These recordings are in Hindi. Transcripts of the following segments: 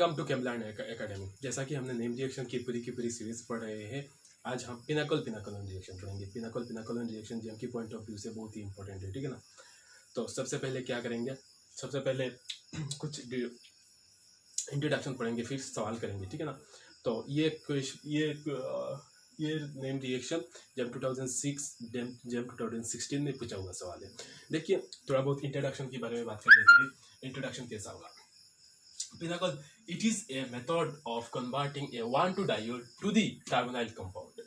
Welcome to केमलैंड academy. जैसा कि हमने नेम रिएक्शन की पूरी सीरीज पढ़ रहे हैं, आज हम पिनाकल रिएक्शन पढ़ेंगे। पिनाकल रिएक्शन जेम की पॉइंट ऑफ व्यू से बहुत ही इंपॉर्टेंट है, ठीक है ना। तो सबसे पहले क्या करेंगे, सबसे पहले कुछ इंट्रोडक्शन पढ़ेंगे, फिर सवाल करेंगे, ठीक है ना। तो ये नेम रिएक्शन जेम 2006 जेम 2016 में पूछा हुआ सवाल है। देखिए, थोड़ा बहुत इंट्रोडक्शन के बारे में बात कर लेते हैं। इंट्रोडक्शन कैसा होगा? Pinnacle, it is a method of converting a 1,2-diol to the carbonyl compound.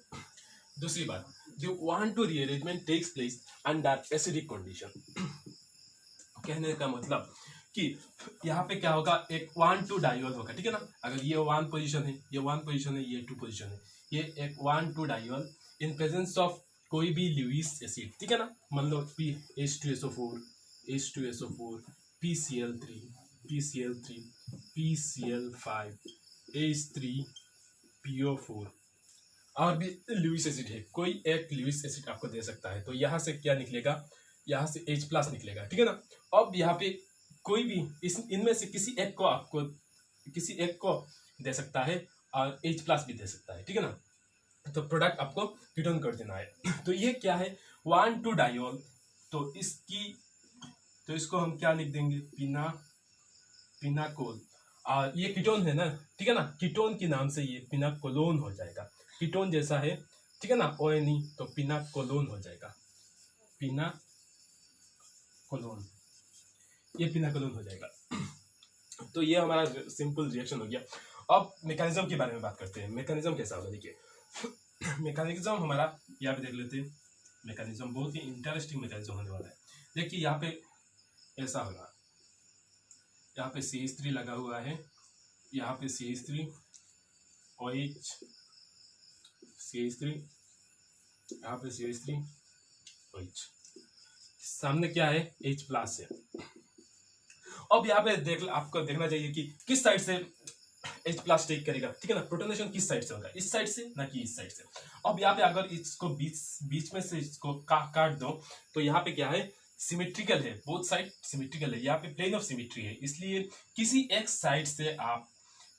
दूसरी बात, the 1,2 rearrangement takes place under acidic condition. कहने का मतलब कि यहाँ पे क्या होगा, एक 1,2 डायोल होगा, ठीक है ना। अगर ये 1 पोजीशन है, ये 1 पोजीशन है, ये 2 पोजीशन है, ये एक 1,2 डायोल इन प्रेजेंस ऑफ कोई भी लुईस एसिड, ठीक है ना। मान लो H2SO4, H2SO4, PCl3, PCl3, PCl5, H3PO4 और भी लुईस एसिड है। कोई एक लुईस एसिड आपको दे सकता है, तो यहाँ से क्या निकलेगा, यहाँ से H+ निकलेगा, ठीक है ना। अब यहाँ पे कोई भी इनमें से किसी एक को दे सकता है और H+ भी दे सकता है, ठीक है ना। तो प्रोडक्ट आपको कीटोन कर देना है। तो ये क्या है, 1,2 डायोल। तो इसको हम क्या लिख देंगे, पिनाकोल। ये कीटोन है ना, ठीक है ना। कीटोन के नाम से ये पिनाकोलोन हो जाएगा। कीटोन जैसा है, ठीक है ना, ONE, तो पिनाकोलोन हो जाएगा, पिनाकोलोन, ये पिनाकोलोन हो जाएगा। तो ये हमारा सिंपल रिएक्शन हो गया। अब मैकेनिज्म के बारे में बात करते हैं। मैकेनिज्म कैसा होगा, देखिए। मैकेनिज्म हमारा यहाँ पे देख लेते हैं। मैकेनिज्म बहुत ही इंटरेस्टिंग मैकेनिज्म होने वाला है। देखिए, यहाँ पे ऐसा होगा, यहाँ पे CH3 लगा हुआ है, यहाँ पे CH3 OH, CH3, यहाँ पे CH3 OH, सामने क्या है, H+ है। अब यहाँ पे आपको देखना चाहिए कि किस साइड से H+ टेक करेगा, ठीक है ना। प्रोटोनेशन किस साइड से होगा, इस साइड से, ना कि इस साइड से। अब यहाँ पे अगर इसको बीच में से इसको काट दो, तो यहाँ पे क्या है, सिमेट्रिकल है, बोथ साइड सिमेट्रिकल है। यहाँ पे प्लेन ऑफ सिमेट्री है, इसलिए किसी एक साइड से आप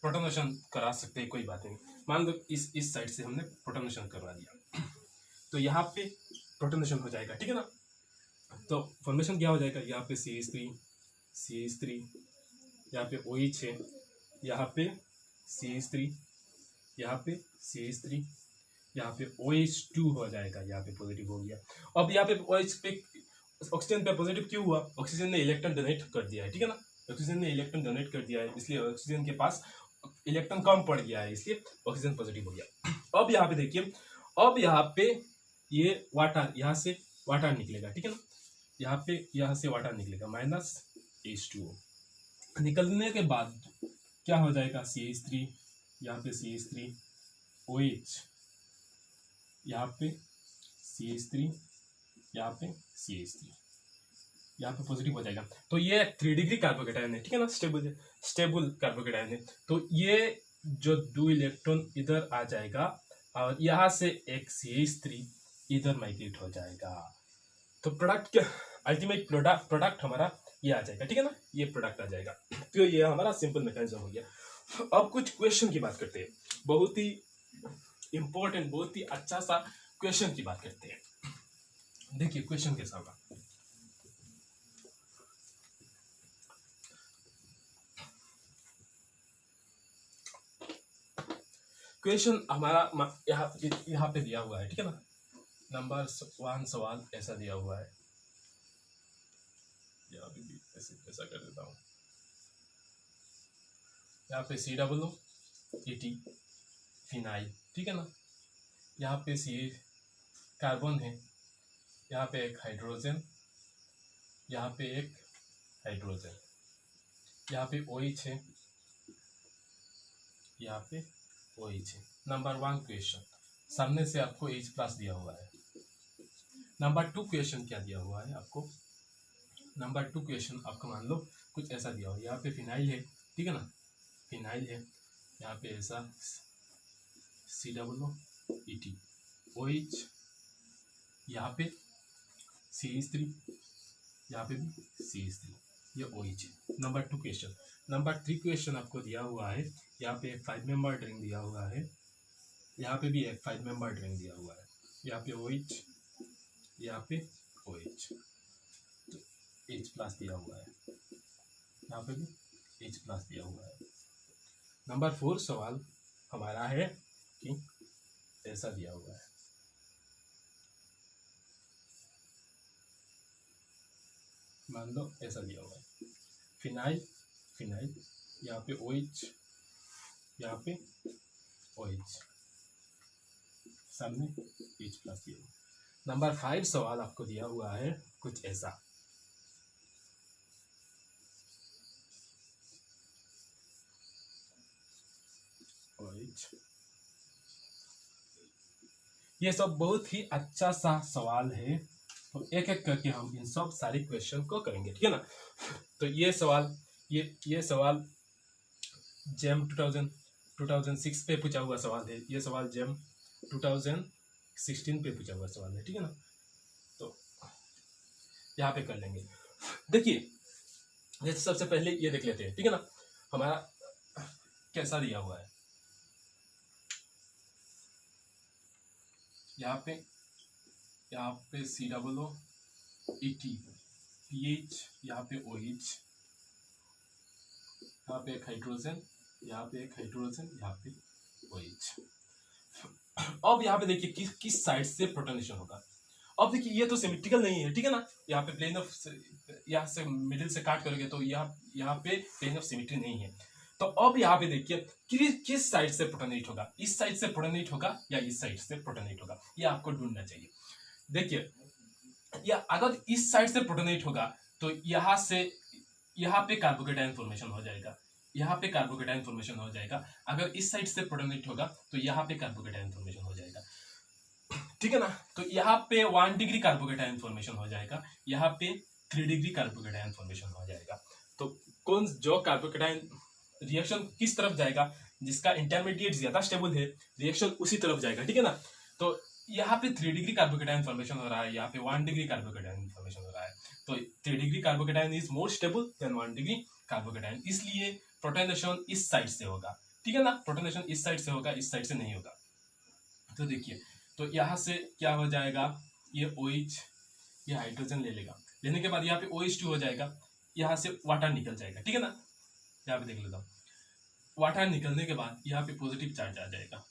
प्रोटोनेशन करा सकते हैं, कोई बात नहीं। मान लो इस साइड से हमने प्रोटोनेशन करवा दिया, तो यहाँ पे प्रोटोनेशन हो जाएगा, ठीक है ना। तो फॉर्मेशन क्या हो जाएगा, यहाँ पे CH3, यहाँ पे OH है, यहाँ पे CH3, यहाँ पे CH3, यहाँ पे OH2 हो जाएगा, यहाँ पे पॉजिटिव हो गया। अब यहाँ पे OH पे ऑक्सीजन पे पॉजिटिव क्यों हुआ, ऑक्सीजन ने इलेक्ट्रॉन डोनेट कर दिया है, ठीक है ना। ऑक्सीजन ने इलेक्ट्रॉन डोनेट कर दिया है, इसलिए ऑक्सीजन के पास इलेक्ट्रॉन कम पड़ गया है, इसलिए ऑक्सीजन पॉजिटिव हो गया। अब यहाँ पे देखिए, अब यहाँ पे ये वाटर, यहाँ से वाटर निकलेगा, ठीक है ना। यहाँ से वाटर निकलेगा, -H2O निकलने के बाद क्या हो जाएगा, CH3, यहाँ पे CH3 OH, यहाँ पे CH3, यहाँ पे CH3, यहाँ पे पॉजिटिव हो जाएगा। तो ये 3 डिग्री कार्बोकेटायन है, ठीक है ना, स्टेबल कार्बोकेटायन है। तो ये जो 2 इलेक्ट्रॉन इधर आ जाएगा और यहाँ से एक CH3 इधर माइग्रेट हो जाएगा। तो प्रोडक्ट क्या, अल्टीमेट प्रोडक्ट हमारा ये आ जाएगा, ठीक है ना, ये प्रोडक्ट आ जाएगा। तो ये हमारा सिंपल मैकेनिज्म हो गया। अब कुछ क्वेश्चन की बात करते हैं, बहुत ही इंपॉर्टेंट, बहुत ही अच्छा सा क्वेश्चन की बात करते हैं। देखिए क्वेश्चन कैसा होगा, क्वेश्चन हमारा यहाँ पे दिया हुआ है, ठीक है ना। नंबर 1 सवाल ऐसा दिया हुआ है, यहाँ पे भी ऐसा कर देता हूँ। यहाँ पे COO फिनाइल, ठीक है ना। यहाँ पे कार्बन है, यहाँ पे एक हाइड्रोजन, यहाँ पे एक हाइड्रोजन, यहाँ पे OH है, यहाँ पे OH है। नंबर 1 क्वेश्चन, सामने से आपको H+ दिया हुआ है। नंबर 2 क्वेश्चन क्या दिया हुआ है आपको, नंबर 2 क्वेश्चन आपको मान लो कुछ ऐसा दिया हो, यहाँ पे फिनाइल है, ठीक है ना, फिनाइल है, यहाँ पे ऐसा COO OH, यहाँ पे CH3, यहाँ पे भी CH3, ये OH। Number 2 question. Number 3 question आपको दिया हुआ है, यहाँ पे एक 5 मेंबर रिंग दिया हुआ है, यहाँ पे भी एक 5 मेंबर रिंग दिया हुआ है, यहाँ पे OH, यहाँ पे OH, तो H प्लस दिया हुआ है, यहाँ पे भी H प्लस दिया हुआ है। नंबर 4 सवाल हमारा है कि ऐसा दिया हुआ है, मान लो ऐसा दिया हुआ है, फिनाइल फिनाइल, यहाँ पे OH, यहाँ पे OH, सामने H प्लस दिया हुआ। नंबर 5 सवाल आपको दिया हुआ है कुछ ऐसा, OH। ये सब बहुत ही अच्छा सा सवाल है, तो एक एक करके हम इन सब सारे क्वेश्चन को करेंगे, ठीक है ना। तो ये सवाल, ये सवाल जेम 2006 पे पूछा हुआ सवाल है, ये सवाल जेम 2016 पे पूछा हुआ सवाल है, ठीक है ना। तो यहाँ पे कर लेंगे। देखिए जैसे सबसे पहले ये देख लेते हैं, ठीक है ना, हमारा कैसा दिया हुआ है। यहाँ पे COO pH, यहाँ पे OH, यहाँ पे एक हाइड्रोजन, यहाँ पे एक हाइड्रोजन, यहाँ पे OH। अब यहाँ पे देखिए किस साइड से प्रोटोनेशन होगा। अब देखिए ये तो सिमेट्रिकल नहीं है, ठीक है ना, यहाँ पे प्लेन ऑफ, यहाँ से मिडिल से काट करोगे तो यहाँ पे प्लेन ऑफ सिमेट्री नहीं है। तो अब यहाँ पे देखिए किस साइड से प्रोटोनेट होगा, इस साइड से प्रोटोनेट होगा या इस साइड से प्रोटोनेट होगा, ये आपको ढूंढना चाहिए। देखिए या अगर इस साइड से प्रोटोनेट होगा तो यहाँ पे कार्बोकेटायन फॉर्मेशन हो जाएगा, यहाँ पे कार्बोकेटायन फॉर्मेशन हो जाएगा। अगर इस साइड से प्रोटोनेट होगा तो यहाँ पे कार्बोकेटायन फॉर्मेशन हो जाएगा, ठीक है ना। तो यहाँ पे 1 डिग्री कार्बोकेटायन फॉर्मेशन हो जाएगा, यहाँ पे 3 डिग्री कार्बोकेटायन फॉर्मेशन हो जाएगा। तो कौन जो कार्बोकेटायन रिएक्शन किस तरफ जाएगा, जिसका इंटरमीडिएट ज्यादा स्टेबल है, रिएक्शन उसी तरफ जाएगा, ठीक है ना। तो यहाँ पे 3 डिग्री कार्बोकेटायन फॉर्मेशन हो रहा है, यहाँ पे 1 डिग्री कार्बोकेटायन फॉर्मेशन हो रहा है। तो 3 degree carbocation is more stable then 1 degree carbocation, इसलिए प्रोटोनेशन इस साइड से होगा, ठीक है ना। प्रोटोनेशन इस साइड से होगा, इस साइड से नहीं होगा। तो देखिए, तो यहाँ से क्या हो जाएगा, ये OH, ये हाइड्रोजन ले लेगा, लेने के बाद यहाँ पे OH2 हो जाएगा, यहाँ से वाटर निकल जाएगा, ठीक है ना। यहाँ पे देख लेता हूँ, वाटर निकलने के बाद यहाँ पे पॉजिटिव चार्ज आ जाएगा,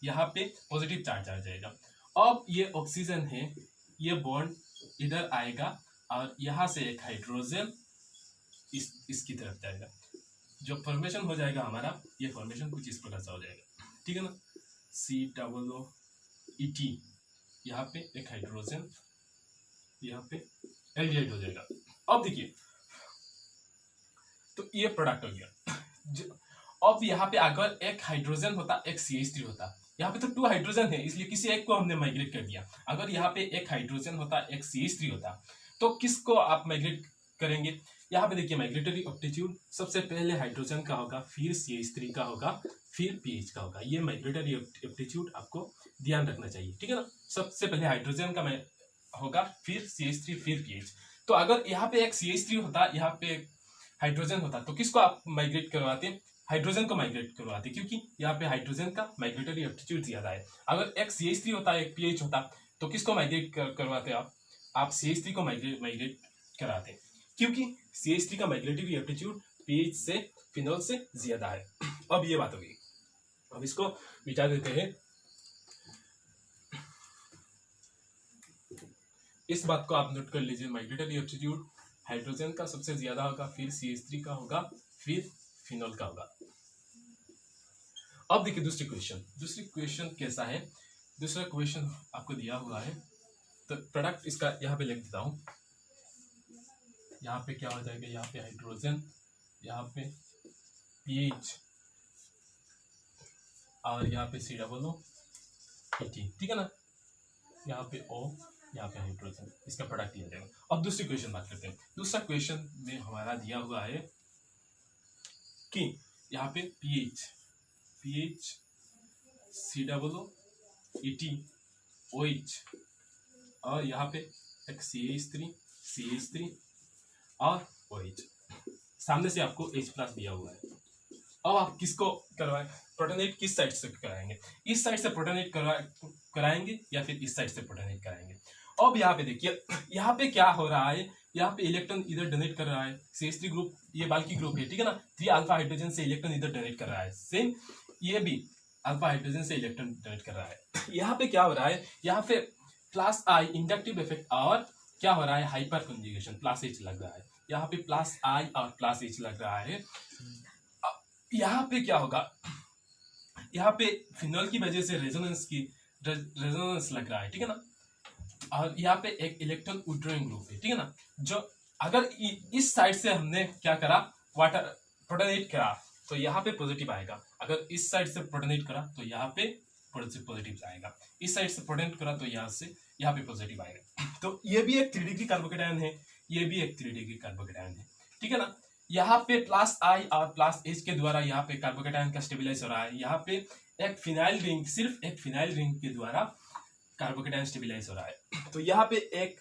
यहाँ पे पॉजिटिव चार्ज आ जाएगा। अब ये ऑक्सीजन है, ये बॉन्ड इधर आएगा और यहाँ से एक हाइड्रोजन इसकी तरफ जाएगा। जो फॉर्मेशन हो जाएगा हमारा, ये फॉर्मेशन कुछ इस प्रकार से हो जाएगा, ठीक है ना। COOET, यहाँ पे एक हाइड्रोजन, यहाँ पे एल्डिहाइड हो जाएगा। अब देखिए, तो ये प्रोडक्ट हो गया। अब यहाँ पे अगर एक हाइड्रोजन होता, एक CH3 होता, यहाँ पे तो 2 हाइड्रोजन है, इसलिए किसी एक को हमने माइग्रेट कर दिया। अगर यहाँ पे एक हाइड्रोजन होता, एक CH3 होता, तो किसको आप माइग्रेट करेंगे। यहाँ पे देखिए माइग्रेटरी एप्टीट्यूड सबसे पहले हाइड्रोजन का होगा, फिर CH3 का होगा, फिर पीएच का होगा। ये माइग्रेटरी एप्टीट्यूड आपको ध्यान रखना चाहिए, ठीक है ना। सबसे पहले हाइड्रोजन का होगा, फिर CH3, फिर पीएच। तो अगर यहाँ पे एक CH3 होता, यहाँ पे हाइड्रोजन होता, तो किसको आप माइग्रेट करवाते, हाइड्रोजन को माइग्रेट करवाते, क्योंकि यहाँ पे हाइड्रोजन का माइग्रेटरी एप्टीट्यूड ज्यादा है। अगर एक CH3 होता, एक पीएच होता, तो किसको माइग्रेट करवाते आप CH3 को माइग्रेट कराते, क्योंकि CH3 का माइग्रेटरी एप्टीट्यूड पीएच से, फिनोल से ज्यादा है। अब ये बात हो गई, अब इसको मिटा देते हैं। इस बात को आप नोट कर लीजिए, माइग्रेटरी एप्टीट्यूड हाइड्रोजन का सबसे ज्यादा होगा, फिर CH3 का होगा, फिर फिनोल का होगा। अब देखिए दूसरी क्वेश्चन कैसा है। दूसरा क्वेश्चन आपको दिया हुआ है, तो प्रोडक्ट इसका यहाँ पे लिख देता हूँ। यहाँ पे क्या हो जाएगा, यहाँ पे हाइड्रोजन, यहाँ पे पीएच और यहाँ पे COOET, ठीक है ना। यहाँ पे O, यहाँ पे हाइड्रोजन, इसका प्रोडक्ट लिया जाएगा। अब दूसरी क्वेश्चन बात करते हैं। दूसरा क्वेश्चन में हमारा दिया हुआ है कि यहाँ पे पीएच COOET OH और यहाँ पे एक CH3 और OH, सामने से आपको H+ दिया हुआ है। अब आप किसको करवाएं, प्रोटोनेट किस साइड से कराएंगे, इस साइड से प्रोटोनेट कराएंगे या फिर इस साइड से प्रोटोनेट कराएंगे। अब यहाँ पे देखिए, यहाँ पे क्या हो रहा है, यहाँ पे इलेक्ट्रॉन इधर डोनेट कर रहा है, CH3 ग्रुप ये बाल्की ग्रुप है, ठीक है ना, 3 अल्फा हाइड्रोजन से इलेक्ट्रॉन इधर डोनेट कर रहा है, सेम ये भी अल्फा हाइड्रोजन से इलेक्ट्रॉन डोनेट कर रहा है। यहाँ पे क्या हो रहा है, यहाँ पे प्लस आई इंडक्टिव इफेक्ट और क्या हो रहा है, हाइपर कंजुगेशन, प्लस H लग रहा है, यहाँ पे प्लस आई और प्लस H लग रहा है। यहाँ पे क्या होगा, यहाँ पे फिनॉल की वजह से रेजोनेंस लग रहा है, ठीक है ना, और यहाँ पे एक इलेक्ट्रॉन विथड्रॉइंग ग्रुप है, ठीक है ना, जो अगर इस साइड से हमने क्या करा, वाटर प्रोटोनेट करा तो यहाँ पे पॉजिटिव आएगा, अगर इस साइड से प्रोटोनेट करा तो यहाँ पे पॉजिटिव आएगा, इस साइड से प्रोटोनेट करा तो यहाँ पे पॉजिटिव आएगा। तो ये भी एक 3 डिग्री कार्बोकेटायन है, ये भी एक 3 डिग्री कार्बोकेटायन है, ठीक है ना। यहाँ पे प्लस आई और प्लस H के द्वारा यहाँ पे कार्बोकेटायन का स्टेबिलाईज हो रहा है, यहाँ पे एक फिनाइल रिंग, सिर्फ एक फिनाइल रिंग के द्वारा कार्बोकेटायन स्टेबिलाईज हो रहा है। तो यहाँ पे एक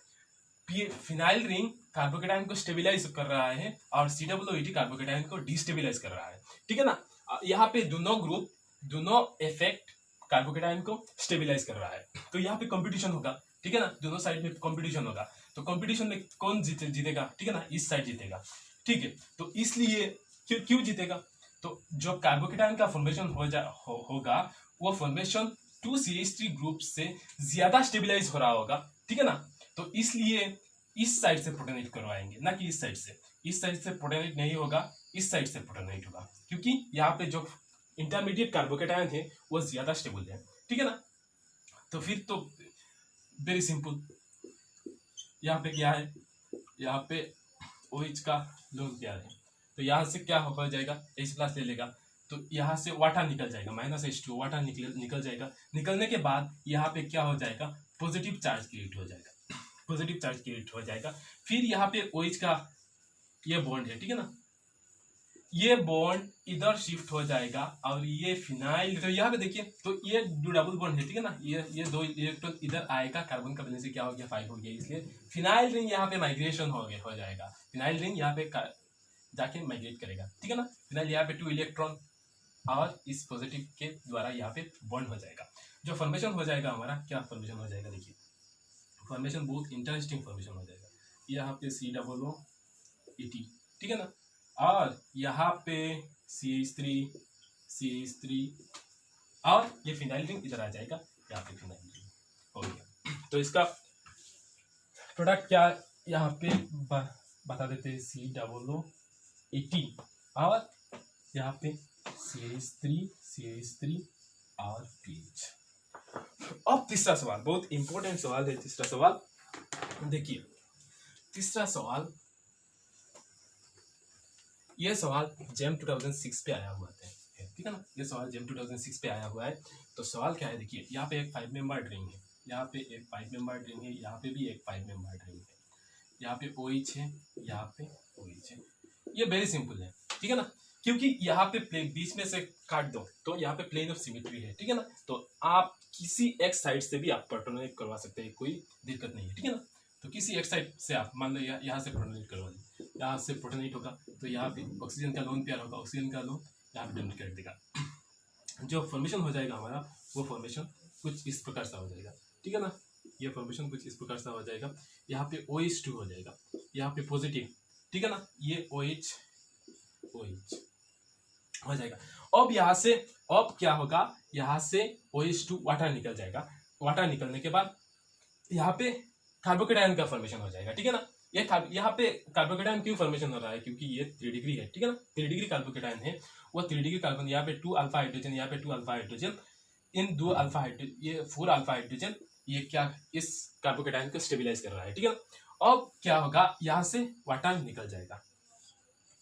फिनाइल रिंग कार्बोकेटायन को स्टेबिलाईज कर रहा है और COOH कार्बोकेटायन को डिस्टेबिलाईज कर रहा है, ठीक है ना। यहाँ पे दोनों ग्रुप, दोनों इफेक्ट कार्बोकेटायन को स्टेबिलाईज कर रहा है। तो यहाँ पे कंपटीशन होगा, ठीक है ना, दोनों साइड में कंपटीशन होगा, तो कंपटीशन में कौन जीतेगा, ठीक है ना, इस साइड जीतेगा, ठीक है। तो इसलिए क्यों जीतेगा, तो जो कार्बोकेटायन का फॉर्मेशन होगा वो फॉर्मेशन 2CH3 ग्रुप से ज्यादा स्टेबिलाईज हो रहा होगा, ठीक है ना। तो इसलिए इस साइड से प्रोटोनेट करवाएंगे, ना कि इस साइड से, इस साइड से प्रोटोनेट नहीं होगा, इस साइड से प्रोटोनेट होगा, क्योंकि यहाँ पे जो इंटरमीडिएट कार्बोकेटायन है वो ज्यादा स्टेबल है, ठीक है ना। तो फिर तो वेरी सिंपल, यहाँ पे क्या है, यहाँ पे OH का लोन क्या है, तो यहाँ से क्या हो जाएगा, H+ ले लेगा, तो यहाँ से वाटर निकल जाएगा, -H2 वाटर निकल जाएगा, निकलने के बाद यहाँ पे क्या हो जाएगा, पॉजिटिव चार्ज क्रिएट हो जाएगा, पॉजिटिव चार्ज क्रिएट हो जाएगा। फिर यहाँ पे OH का ये बॉन्ड है, ठीक है ना, ये बॉन्ड इधर शिफ्ट हो जाएगा और ये फिनाइल, तो यहाँ पे देखिए, तो ये डबल बॉन्ड है, ठीक है ना, ये 2 इलेक्ट्रॉन इधर आएगा, कार्बन का बैलेंस क्या हो गया, 5 हो गया, इसलिए फिनाइल रिंग यहाँ पे माइग्रेशन हो जाएगा, फिनाइल रिंग यहाँ पे जाके माइग्रेट करेगा, ठीक है ना। फिनाइल यहाँ पे 2 इलेक्ट्रॉन और इस पॉजिटिव के द्वारा यहाँ पे बॉन्ड हो जाएगा। जो फॉर्मेशन हो जाएगा हमारा, क्या फॉर्मेशन हो जाएगा, देखिए फॉर्मेशन बहुत इंटरेस्टिंग फॉर्मेशन हो जाएगा, यहाँ पे COOH, ठीक है ना, और यहाँ पे CH3 और ये फिनाइल रिंग इधर आ जाएगा, यहाँ पे फिनाइल रिंग हो गया। तो इसका प्रोडक्ट क्या यहाँ पे बता देते हैं, COOH और यहाँ पे CH3 और PH। अब तीसरा सवाल, बहुत इंपॉर्टेंट सवाल है तीसरा सवाल, देखिए तीसरा सवाल, ये सवाल JAM 2006 पे आया हुआ है, ठीक है ना, ये सवाल JAM 2006 पे आया हुआ है। तो सवाल क्या है, देखिए यहाँ पे एक 5 मेंबर्ड रिंग है, यहाँ पे एक 5 मेंबर्ड रिंग है, यहाँ पे भी एक 5 मेंबर्ड रिंग है, यहाँ पे OH है, यहाँ पे OH है, ये वेरी सिंपल है, ठीक है ना, क्योंकि यहाँ पे प्लेन बीच में से काट दो तो यहाँ पे प्लेन ऑफ सिमेट्री है, ठीक है ना, तो आप किसी एक साइड से भी आप प्रोटोनेट करवा सकते हैं, कोई दिक्कत नहीं है, ठीक है ना। तो किसी एक साइड से आप मान लो यहाँ से प्रोटोनेट करवा दें, यहाँ से प्रोटोनेट होगा तो यहाँ पे ऑक्सीजन का लोन पेयर होगा, ऑक्सीजन का लोन यहाँ पे डोनेट कर देगा। जो फॉर्मेशन हो जाएगा हमारा, वो फॉर्मेशन कुछ इस प्रकार से हो जाएगा, ठीक है ना, ये फॉर्मेशन कुछ इस प्रकार से हो जाएगा, यहाँ पे OH2 हो जाएगा, यहाँ पे पॉजिटिव, ठीक है ना, ये OH हो जाएगा। अब यहाँ से अब क्या होगा, यहाँ से OH2 वाटर निकल जाएगा, वाटर निकलने के बाद यहाँ पे कार्बोकेटायन का फॉर्मेशन हो जाएगा, ठीक है ना। ये यहाँ पे कार्बोकेटायन क्यों फॉर्मेशन हो रहा है, क्योंकि ये 3 डिग्री है, ठीक है ना, 3 डिग्री कार्बोकेटायन है, वो 3 डिग्री कार्बन, यहाँ पे 2 अल्फा हाइड्रोजन, यहाँ पे 2 अल्फा हाइड्रोजन, इन 2 अल्फा हाइड्रोजन, ये 4 अल्फा हाइड्रोजन, ये क्या इस कार्बोकेटायन को स्टेबिलाईज कर रहा है, ठीक है ना। अब क्या होगा, यहाँ से वाटर निकल जाएगा,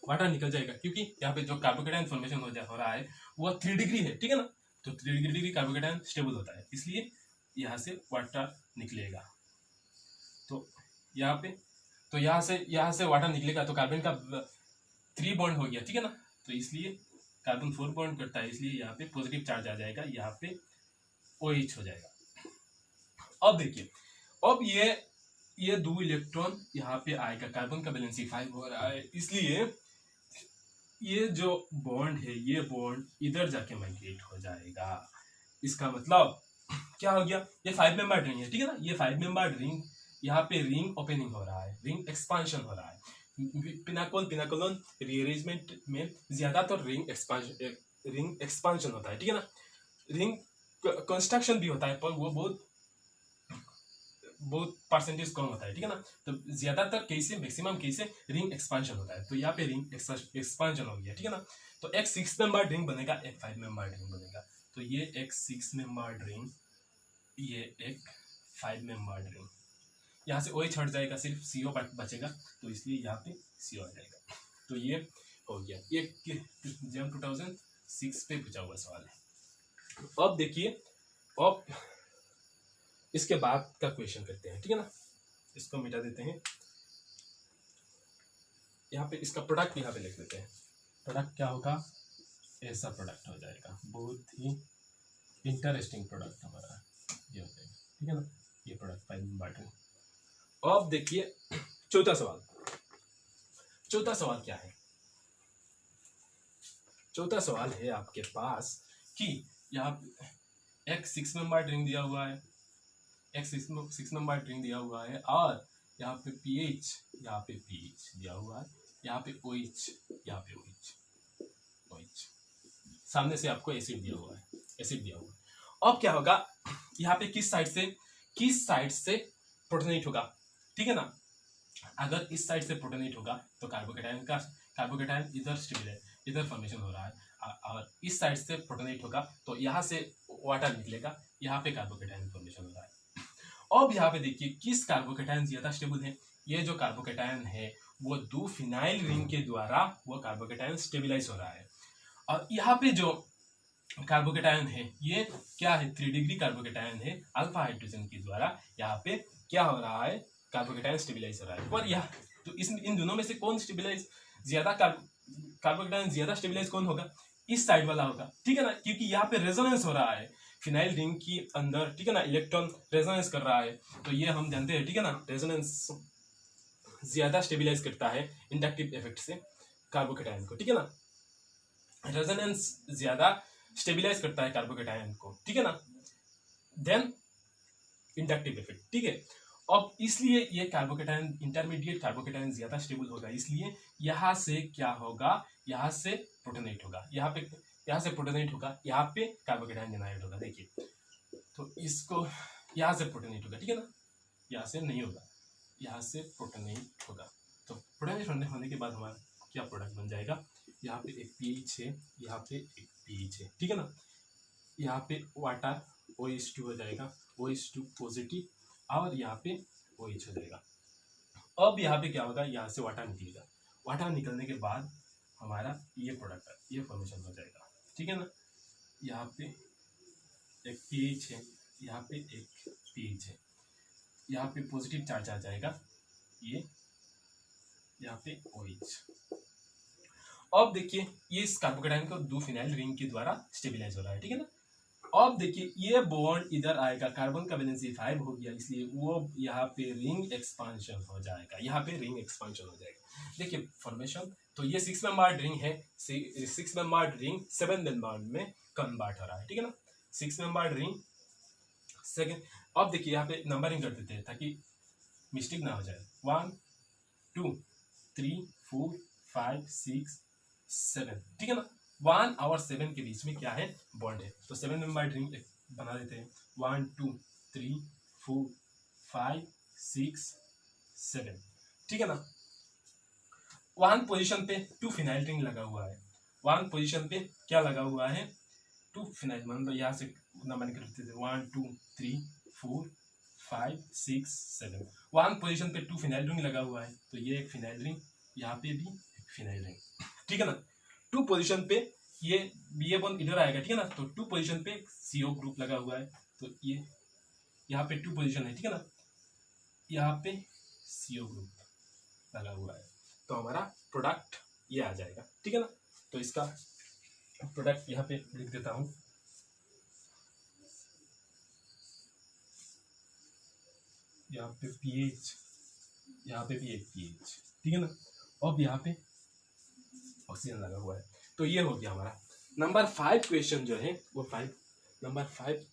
वाटर निकल जाएगा, क्योंकि यहाँ पे जो कार्बोकेटायन फॉर्मेशन हो रहा है वो 3 डिग्री है, ठीक है ना, तो 3 डिग्री कार्बोकेटायन स्टेबल होता है, इसलिए यहाँ से वाटर निकलेगा। तो यहाँ पे, तो यहाँ से वाटर निकलेगा, तो कार्बन का 3 बॉन्ड हो गया, ठीक है ना, तो इसलिए कार्बन 4 बॉन्ड करता है, इसलिए यहाँ पे पॉजिटिव चार्ज आ जाएगा, यहाँ पे OH हो जाएगा। अब देखिए, अब ये ये 2 इलेक्ट्रॉन यहाँ पे आएगा, कार्बन का वैलेंसी 5 हो रहा है, इसलिए ये जो बॉन्ड है ये बॉन्ड इधर जाके माइग्रेट हो जाएगा। इसका मतलब क्या हो गया, ये 5 मेंबर रिंग है, ठीक है ना, ये 5 मेंबर रिंग, यहाँ पे रिंग ओपनिंग हो रहा है, रिंग एक्सपांशन हो रहा है। पिनाकोलोन रीअरेंजमेंट में ज्यादातर रिंग एक्सपांशन होता है, ठीक है ना, रिंग कंस्ट्रक्शन भी होता है पर वो बहुत परसेंटेज कम होता है, ठीक है ना। तो ज्यादातर case maximum case ring expansion होता है, तो यहाँ पे रिंग एक्सपांशन हो गया, ठीक है ना। तो एक 6 मेंबर रिंग बनेगा, एक 5 मेंबर रिंग बनेगा। तो ये एक 6 मेंबर रिंग, ये एक 5 मेंबर रिंग, यहाँ से OH हट जाएगा, सिर्फ CO बचेगा, तो इसलिए यहाँ पे CO आ जाएगा। तो ये हो गया, ये जम 2006 पे पूछा हुआ सवाल है। अब देखिए, अब इसके बाद का क्वेश्चन करते हैं, ठीक है ना, इसको मिटा देते हैं। यहाँ पे इसका प्रोडक्ट यहाँ पे लिख देते हैं। प्रोडक्ट क्या होगा, ऐसा प्रोडक्ट हो जाएगा, बहुत ही इंटरेस्टिंग प्रोडक्ट हमारा ये हो जाएगा, ठीक है ना। ये प्रोडक्ट 5 मेंबर रिंग। अब देखिए चौथा सवाल। चौथा सवाल क्या है, चौथा सवाल है आपके पास कि यहाँ एक 6 मेंबर रिंग दिया हुआ है, एक 6 मेंबर रिंग दिया हुआ है, और यहाँ पे pH, यहाँ पे pH दिया हुआ है, यहाँ पे OH, यहाँ पे OH, सामने से आपको एसिड दिया हुआ है, एसिड दिया हुआ है। अब क्या होगा, यहाँ पे किस साइड से प्रोटोनेट होगा, ठीक है ना। अगर इस साइड से प्रोटोनेट होगा तो कार्बोकेटायन इधर स्टेबल, इधर फॉर्मेशन हो रहा है, और इस साइड से प्रोटोनेट होगा तो यहाँ से वाटर निकलेगा, यहाँ पे कार्बोकेटायन फॉर्मेशन हो रहा है। अब यहाँ पे देखिए किस कार्बोकेटायन ज्यादा स्टेबल है, ये जो कार्बोकेटायन है वो 2 फिनाइल रिंग के द्वारा वो कार्बोकेटायन स्टेबिलाईज हो रहा है, और यहाँ पे जो कार्बोकेटायन है ये क्या है, 3 डिग्री कार्बोकेटायन है, अल्फा हाइड्रोजन के द्वारा यहाँ पे क्या हो रहा है, कार्बोकेटायन स्टेबिलाईज हो रहा है। पर यह तो इन दोनों में से कौन स्टेबिलाईज ज्यादा, कार्बोकेटायन ज्यादा स्टेबिलाईज कौन होगा, इस साइड वाला होगा, ठीक है ना, क्योंकि यहाँ पे रेजोनेंस हो रहा है फिनाइल रिंग की अंदर, ठीक है ना, इलेक्ट्रॉन रेजोनेंस कर रहा है, तो ये हम जानते हैं, ठीक है ना, रेजोनेंस ज्यादा स्टेबिलाईज करता है इंडक्टिव इफेक्ट से कार्बोकेटायन को, ठीक है ना, रेजोनेंस ज्यादा स्टेबिलाईज करता है कार्बोकेटायन को, ठीक है ना, देन इंडक्टिव इफेक्ट, ठीक है। अब इसलिए ये कार्बोकेटायन, इंटरमीडिएट कार्बोकेटायन ज्यादा स्टेबल होगा, इसलिए यहाँ से क्या होगा, यहाँ से प्रोटोनेट होगा, यहाँ से प्रोटोनेट होगा, यहाँ पे कार्बोकेटायन जेनरेट होगा। देखिए तो इसको यहाँ से प्रोटोनेट होगा, ठीक है ना, यहाँ से नहीं होगा, यहाँ से प्रोटोनेट होगा। तो प्रोटोनेट होने के बाद हमारा क्या प्रोडक्ट बन जाएगा, यहाँ पे एक pH है, यहाँ पे एक pH है, ठीक है ना, यहाँ पे वाटर OH2 हो जाएगा, OH2 पॉजिटिव, और यहाँ पे OH हो जाएगा। अब यहाँ पे क्या होगा, यहाँ से वाटर निकलेगा, वाटर निकलने के बाद हमारा ये प्रोडक्ट, ये फॉर्मेशन हो जाएगा, ठीक है ना। यहाँ पे एक pH है, यहाँ पे एक pH है, यहाँ पे पॉजिटिव चार्ज आ जाएगा, ये यहाँ पे OH। अब देखिए ये इस कार्बोकेटायन को 2 फिनाइल रिंग के द्वारा स्टेबिलाईज हो रहा है, ठीक है ना। अब देखिए ये बॉन्ड इधर आएगा, कार्बन का वैलेंसी 5 हो गया, इसलिए वो यहाँ पे रिंग एक्सपांशन हो जाएगा, यहाँ पे रिंग एक्सपांशन हो जाएगा। देखिए फॉर्मेशन, तो ये 6 मेंबर्ड रिंग है, 6 मेंबर्ड रिंग 7 मेंबर्ड में कन्वर्ट हो रहा है, ठीक है ना, 6 मेंबर्ड रिंग 7। अब देखिए यहाँ पे नंबरिंग कर देते हैं ताकि मिस्टेक ना हो जाए, 1 2 3 4 5 6 7, ठीक है ना। 1 और 7 के बीच में क्या है, बॉन्ड है, तो 7 मेंबर्ड रिंग बना देते हैं, 1 2 3 4 5 6 7, ठीक है ना। 1 पोजीशन पे 2 फिनाइल रिंग लगा हुआ है, 1 पोजीशन पे क्या लगा हुआ है, 2 फिनाइल, मतलब यहाँ से नंबरिंग कर देते हैं, 1 2 3 4 5 6 7, 1 पोजीशन पे 2 फिनाइल रिंग लगा हुआ है, तो ये एक फिनाइल रिंग, यहाँ पे भी एक फिनाइल रिंग, ठीक है ना। 2 पोजीशन पे ये बॉन्ड इधर आएगा, ठीक है ना, तो 2 पोजीशन पे CO ग्रुप लगा हुआ है, तो ये यहाँ पे 2 पोजीशन है, ठीक है ना, यहाँ पे CO ग्रुप लगा हुआ है, तो हमारा प्रोडक्ट ये आ जाएगा, ठीक है ना। तो इसका प्रोडक्ट यहाँ पे लिख देता हूँ, यहाँ पे pH यहाँ पे भी एक पीएच, ठीक है ना। अब यहाँ पे ऑक्सीजन लगा हुआ है। तो ये हो गया हमारा नंबर 5 क्वेश्चन जो है वो नंबर 5।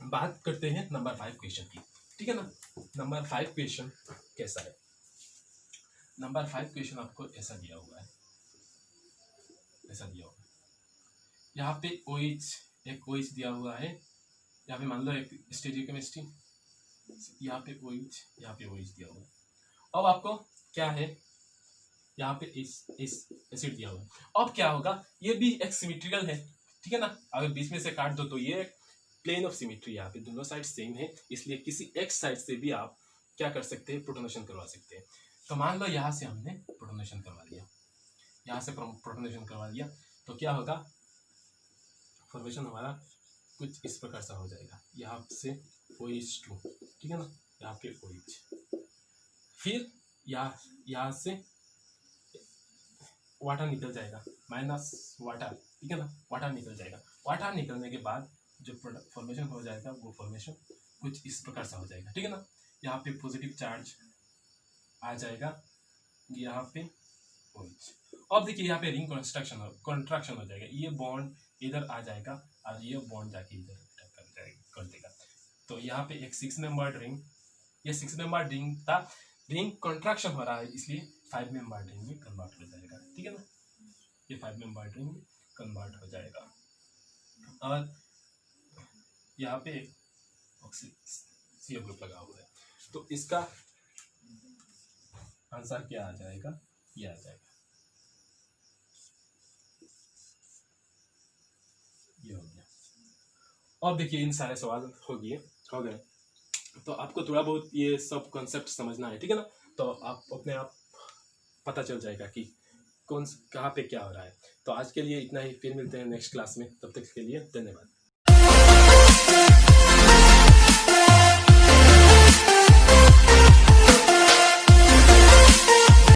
बात करते हैं नंबर 5 क्वेश्चन की, ठीक है ना। नंबर 5 क्वेश्चन कैसा है? नंबर 5 क्वेश्चन आपको ऐसा दिया हुआ है, ऐसा दिया हुआ है। यहाँ पे OH, एक OH दिया हुआ है। यहाँ पे मान लो एक स्टेरियोकेमिस्ट्री, यहाँ पे OH, यहाँ पे OH दिया हुआ है। अब आपको क्या है, यहाँ पे एसिड दिया हुआ है। अब क्या होगा, ये भी एक सिमेट्रिकल है, ठीक है ना। अगर बीच में से काट दो तो ये प्लेन ऑफ सिमेट्री, यहाँ पे दोनों साइड सेम है, इसलिए किसी एक साइड से भी आप क्या कर सकते हैं, प्रोटोनेशन करवा सकते हैं। तो मान लो यहाँ से हमने प्रोटोनेशन करवा दिया, यहाँ से प्रोटोनेशन करवा दिया, तो क्या होगा, फॉर्मेशन हमारा कुछ इस प्रकार से हो जाएगा। यहाँ से OH2, ठीक है ना, यहाँ पे OH, फिर यहाँ से वाटर निकल जाएगा, माइनस वाटर, ठीक है ना, वाटर निकल जाएगा। वाटर निकलने के बाद जो फॉर्मेशन हो जाएगा वो फॉर्मेशन कुछ इस प्रकार से हो जाएगा, ठीक है ना। यहाँ पे पॉजिटिव चार्ज आ जाएगा, यहाँ पे OH। अब देखिए यहाँ पे रिंग कॉन्ट्रैक्शन हो जाएगा, ये बॉन्ड इधर आ जाएगा और ये बॉन्ड जाके इधर कर देगा। तो यहाँ पे एक 6 मेंबर्ड रिंग, ये 6 मेंबर्ड रिंग था, रिंग कॉन्ट्रैक्शन हो रहा है इसलिए 5 मेंबर्ड रिंग में कन्वर्ट हो जाएगा, ठीक है ना। ये 5 मेंबर्ड रिंग में कन्वर्ट हो जाएगा। और यहाँ पे CO ग्रुप लगा हुआ है, तो इसका आंसर क्या आ जाएगा, ये आ जाएगा, ये हो गया। अब देखिए इन सारे सवाल हो गए, तो आपको थोड़ा बहुत ये सब कॉन्सेप्ट समझना है, ठीक है ना। तो आप अपने आप पता चल जाएगा कि कहाँ पे क्या हो रहा है। तो आज के लिए इतना ही, फिर मिलते हैं नेक्स्ट क्लास में, तब तक के लिए धन्यवाद।